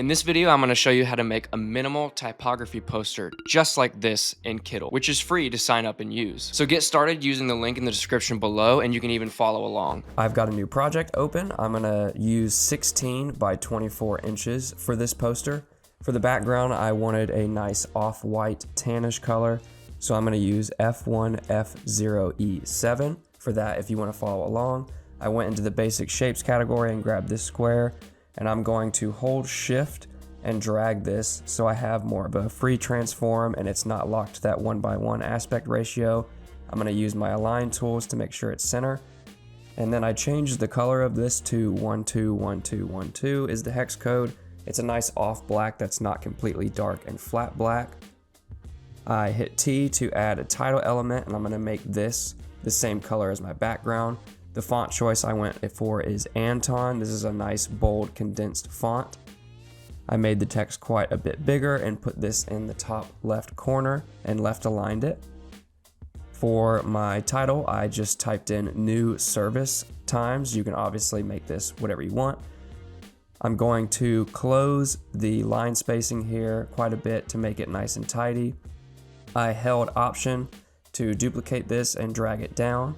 In this video, I'm going to show you how to make a minimal typography poster just like this in Kittl, which is free to sign up and use. So get started using the link in the description below, and you can even follow along. I've got a new project open. I'm going to use 16 by 24 inches for this poster. For the background, I wanted a nice off-white tannish color, so I'm going to use F1F0E7 for that if you want to follow along. I went into the basic shapes category and grabbed this square, and I'm going to hold shift and drag this so I have more of a free transform and it's not locked to that 1:1 aspect ratio. I'm going to use my align tools to make sure it's center. And then I changed the color of this to 121212 is the hex code. It's a nice off black that's not completely dark and flat black. I hit T to add a title element, and I'm going to make this the same color as my background. The font choice I went for is Anton. This is a nice bold condensed font. I made the text quite a bit bigger and put this in the top left corner and left aligned it. For my title, I just typed in new service times. You can obviously make this whatever you want. I'm going to close the line spacing here quite a bit to make it nice and tidy. I held Option to duplicate this and drag it down.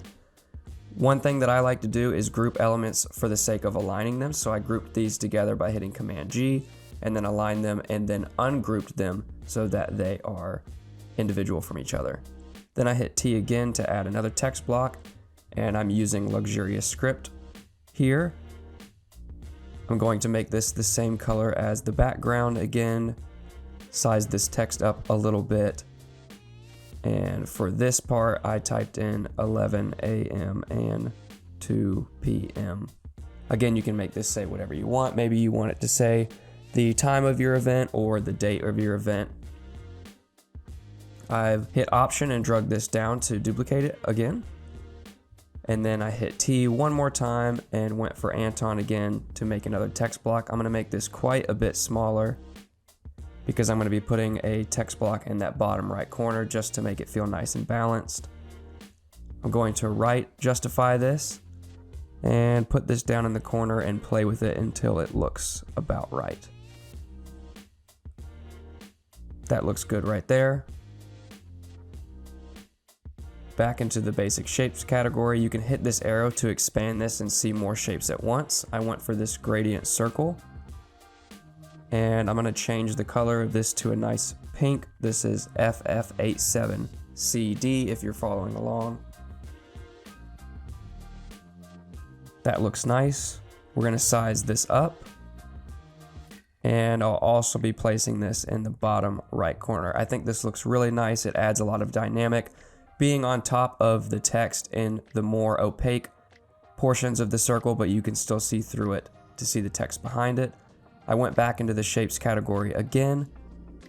One thing that I like to do is group elements for the sake of aligning them. So I grouped these together by hitting Command G and then align them and then ungrouped them so that they are individual from each other. Then I hit T again to add another text block, and I'm using Luxurious Script here. I'm going to make this the same color as the background again, size this text up a little bit. And for this part, I typed in 11 a.m. and 2 p.m. Again, you can make this say whatever you want. Maybe you want it to say the time of your event or the date of your event. I've hit Option and drug this down to duplicate it again. And then I hit T one more time and went for Anton again to make another text block. I'm going to make this quite a bit smaller because I'm going to be putting a text block in that bottom right corner just to make it feel nice and balanced. I'm going to right justify this and put this down in the corner and play with it until it looks about right. That looks good right there. Back into the basic shapes category, you can hit this arrow to expand this and see more shapes at once. I went for this gradient circle. And I'm going to change the color of this to a nice pink. This is FF87CD if you're following along. That looks nice. We're going to size this up. And I'll also be placing this in the bottom right corner. I think this looks really nice. It adds a lot of dynamic. Being on top of the text in the more opaque portions of the circle, but you can still see through it to see the text behind it. I went back into the shapes category again,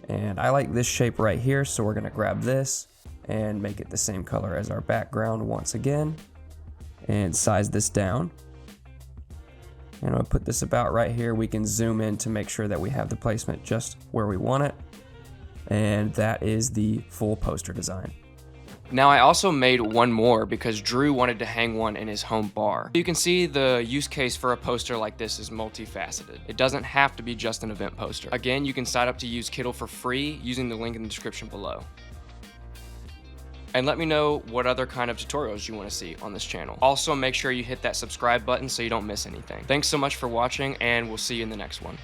and I like this shape right here, so we're gonna grab this and make it the same color as our background once again, and size this down. And I'll put this about right here. We can zoom in to make sure that we have the placement just where we want it. And that is the full poster design. Now I also made one more because Drew wanted to hang one in his home bar. You can see the use case for a poster like this is multifaceted. It doesn't have to be just an event poster. Again, you can sign up to use Kittl for free using the link in the description below. And let me know what other kind of tutorials you want to see on this channel. Also, make sure you hit that subscribe button so you don't miss anything. Thanks so much for watching, and we'll see you in the next one.